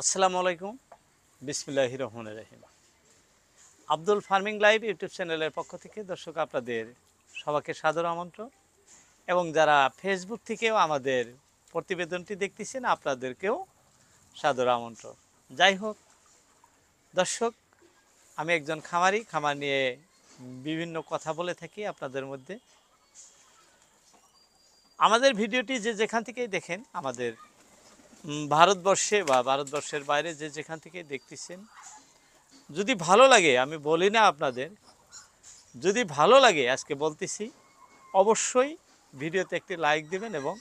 আসসালামু আলাইকুম, বিসমিল্লাহির রহমানির রহিম। আব্দুল ফার্মিং লাইভ ইউটিউব চ্যানেলের পক্ষ থেকে দর্শক আপনাদের সবাইকে সাদর আমন্ত্রণ, এবং যারা ফেসবুক থেকেও আমাদের প্রতিবেদনটি দেখতেছেন আপনাদেরকেও সাদর আমন্ত্রণ। যাই হোক দর্শক, আমি একজন খামার নিয়ে বিভিন্ন কথা বলে থাকি আপনাদের মধ্যে। আমাদের ভিডিওটি যে যেখান থেকেই দেখেন, আমাদের ভারতবর্ষে বা ভারতবর্ষের বাইরে যে যেখান থেকে দেখতেছেন, যদি ভালো লাগে, আমি বলি না আপনাদের, যদি ভালো লাগে আজকে বলতেছি, অবশ্যই ভিডিওতে একটি লাইক দিবেন এবং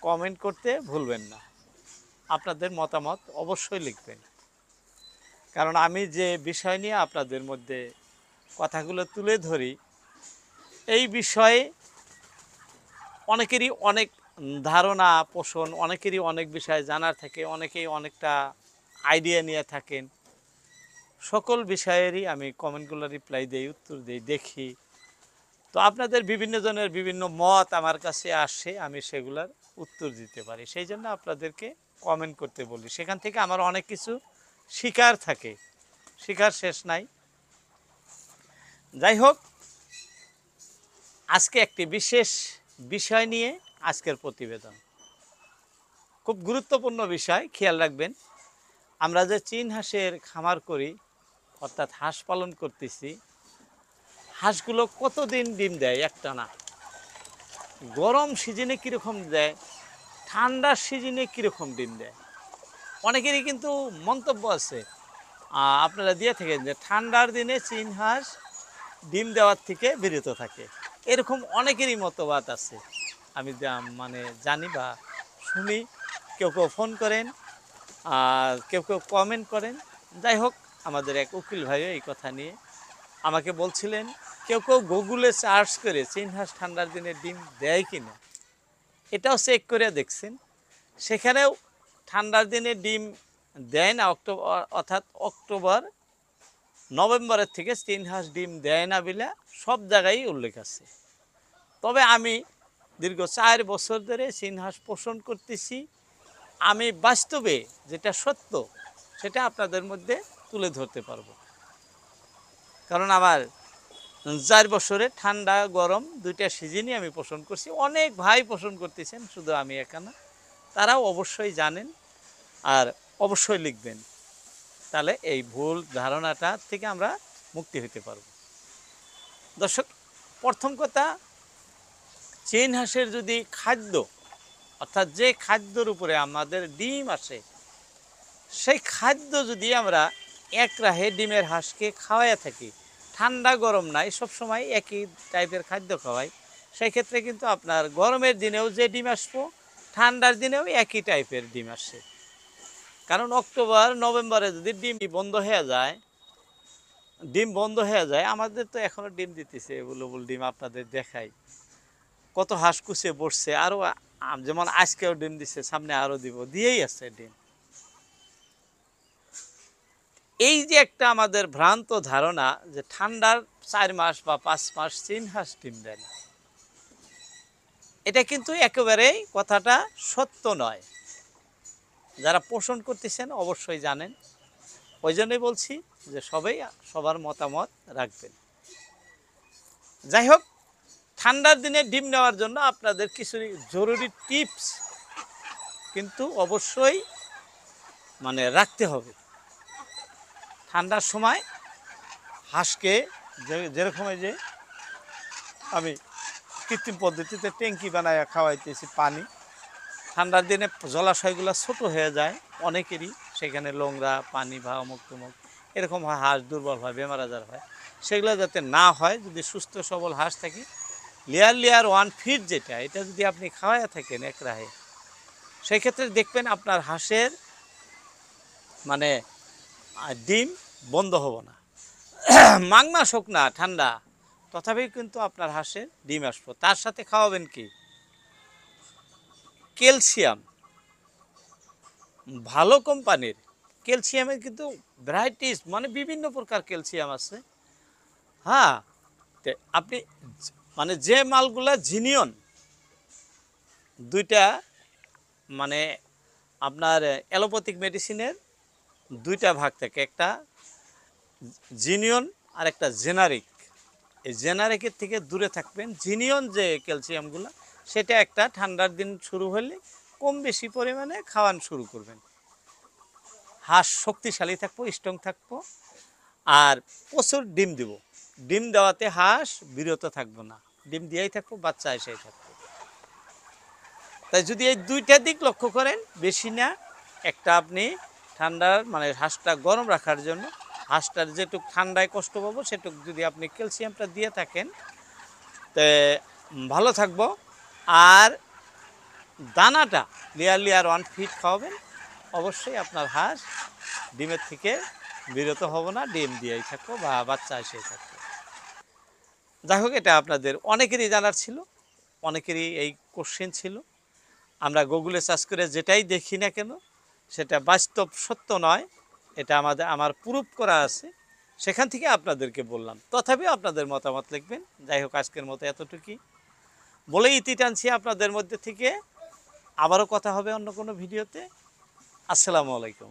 কমেন্ট করতে ভুলবেন না। আপনাদের মতামত অবশ্যই লিখবেন, কারণ আমি যে বিষয় নিয়ে আপনাদের মধ্যে কথাগুলো তুলে ধরি, এই বিষয়ে অনেকেরই অনেক ধারণা পোষণ, অনেকেরই অনেক বিষয় জানার থাকে, অনেকেই অনেকটা আইডিয়া নিয়ে থাকেন। সকল বিষয়েরই আমি কমেন্টগুলো রিপ্লাই দিই, উত্তর দিই, দেখি। তো আপনাদের বিভিন্ন জনের বিভিন্ন মত আমার কাছে আসে, আমি সেগুলার উত্তর দিতে পারি। সেই জন্য আপনাদেরকে কমেন্ট করতে বলি, সেখান থেকে আমার অনেক কিছু শিকার থাকে, শিকার শেষ নাই। যাই হোক, আজকে একটি বিশেষ বিষয় নিয়ে আজকের প্রতিবেদন, খুব গুরুত্বপূর্ণ বিষয়, খেয়াল রাখবেন। আমরা যে চীন হাঁসের খামার করি, অর্থাৎ হাঁস পালন করতেছি, হাঁসগুলো কতদিন ডিম দেয় একটানা, গরম সিজনে কীরকম দেয়, ঠান্ডার সিজনে কীরকম ডিম দেয়। অনেকেরই কিন্তু মন্তব্য আছে, আপনারা দিয়ে থাকেন যে ঠান্ডার দিনে চীন হাঁস ডিম দেওয়ার থেকে বিরত থাকে, এরকম অনেকেরই মতবাদ আছে। আমি মানে জানি বা শুনি, কেউ কেউ ফোন করেন, কেউ কেউ কমেন্ট করেন। যাই হোক, আমাদের এক উকিল ভাইও এই কথা নিয়ে আমাকে বলছিলেন, কেউ কেউ গুগলে সার্চ করে চীন হাঁস ঠান্ডার দিনে ডিম দেয় কিনা এটাও চেক করে দেখছেন, সেখানেও ঠান্ডার দিনে ডিম দেয় না। অক্টোবর, অর্থাৎ অক্টোবর নভেম্বরের থেকে চীন হাঁস ডিম দেয় না বলে সব জায়গায় উল্লেখ আছে। তবে আমি দীর্ঘ 4 বছর ধরে চীন হাঁস পোষণ করতেছি, আমি বাস্তবে যেটা সত্য সেটা আপনাদের মধ্যে তুলে ধরতে পারবো। কারণ আমার 4 বছরে ঠান্ডা গরম দুইটা সিজনই আমি পোষণ করছি। অনেক ভাই পোষণ করতেছেন, শুধু আমি একা না, তারাও অবশ্যই জানেন আর অবশ্যই লিখবেন। তাহলে এই ভুল ধারণাটা থেকে আমরা মুক্তি হতে পারব। দর্শক, প্রথম কথা, চীন হাঁসের যদি খাদ্য, অর্থাৎ যে খাদ্যর উপরে আমাদের ডিম আসে, সেই খাদ্য যদি আমরা এক রাহে ডিমের হাঁসকে খাওয়াইয়া থাকি, ঠান্ডা গরম নাই, সবসময় একই টাইপের খাদ্য খাওয়াই, সেই ক্ষেত্রে কিন্তু আপনার গরমের দিনেও যে ডিম আসবো, ঠান্ডার দিনেও একই টাইপের ডিম আসে। কারণ অক্টোবর নভেম্বরে যদি ডিম বন্ধ হয়ে যায়, আমাদের তো এখনও ডিম দিতেছে, বুলবুল ডিম আপনাদের দেখাই, কত হাঁস কুচে বসছে, আরও যেমন আজকেও ডিম দিচ্ছে, সামনে আরও দিয়েই আছে ডিম। এই যে একটা আমাদের ভ্রান্ত ধারণা যে ঠান্ডার 4 মাস বা 5 মাস চীন হাঁস ডিম দেয় না, এটা কিন্তু একেবারেই কথাটা সত্য নয়। যারা পোষণ করতেছেন অবশ্যই জানেন, ওই জন্যই বলছি যে সবাই সবার মতামত রাখবেন। যাই হোক, ঠান্ডার দিনে ডিম নেওয়ার জন্য আপনাদের কিছু জরুরি টিপস কিন্তু অবশ্যই মানে রাখতে হবে। ঠান্ডার সময় হাঁসকে যেরকম যে আমি কৃত্রিম পদ্ধতিতে ট্যাঙ্কি বানায় খাওয়াইতেছি পানি, ঠান্ডার দিনে জলাশয়গুলো ছোট হয়ে যায় অনেকেরই, সেখানে নোংরা পানি বা অমুক তমুক এরকম হয়, হাঁস দুর্বল হয়, বেমার আজার হয়, সেগুলো যাতে না হয়, যদি সুস্থ সবল হাঁস থাকে, লেয়ার 1 ফিট যেটা, এটা যদি আপনি খাওয়াইয়া থাকেন এক রাহে, সেই ক্ষেত্রে দেখবেন আপনার হাঁসের মানে ডিম বন্ধ হবো না। মাঘ মাস হোক না ঠান্ডা, তথাপি কিন্তু আপনার হাঁসের ডিম আসবো। তার সাথে খাওয়াবেন কি, ক্যালসিয়াম, ভালো কোম্পানির ক্যালসিয়ামের কিন্তু ভ্যারাইটিস, মানে বিভিন্ন প্রকার ক্যালসিয়াম আছে। হ্যাঁ, আপনি মানে যে মালগুলা জিনিয়ন, দুইটা মানে আপনার অ্যালোপ্যাথিক মেডিসিনের দুইটা ভাগ থাকে, একটা জিনিয়ন আর একটা জেনারিক। এই জেনারিকের থেকে দূরে থাকবেন। জিনিয়ন যে ক্যালসিয়ামগুলো, সেটা একটা ঠান্ডার দিন শুরু হলে কম বেশি পরিমাণে খাওয়ান শুরু করবেন। হাঁস শক্তিশালী থাকবো, স্ট্রং থাকবো, আর প্রচুর ডিম দিব। ডিম দেওয়াতে হাঁস বিরত থাকবো না, ডিম দিয়েই থাকবো, বাচ্চা এসেই থাকবো। তাই যদি এই দুইটা দিক লক্ষ্য করেন, বেশি না, একটা আপনি ঠান্ডার মানে হাঁসটা গরম রাখার জন্য হাঁসটার যেটুক ঠান্ডায় কষ্ট পাবো সেটুক যদি আপনি ক্যালসিয়ামটা দিয়ে থাকেন, তো ভালো থাকবো। আর দানাটা লেয়ার 1 ফিট খাওয়াবেন, অবশ্যই আপনার হাঁস ডিমের থেকে বিরত হব না, ডিম দিয়েই থাকবো বা বাচ্চা এসেই থাকবো। যাই হোক, এটা আপনাদের অনেকেরই জানার ছিল, অনেকেরই এই কোশ্চেন ছিল। আমরা গুগলে সার্চ করে যেটাই দেখি না কেন সেটা বাস্তব সত্য নয়, এটা আমার প্রুফ করা আছে, সেখান থেকে আপনাদেরকে বললাম। তথাপিও আপনাদের মতামত লিখবেন। যাই হোক, আজকের মতো এতটুকুই বলেই ইতি টানছি আপনাদের মধ্যে থেকে। আবারও কথা হবে অন্য কোনো ভিডিওতে। আসসালামু আলাইকুম।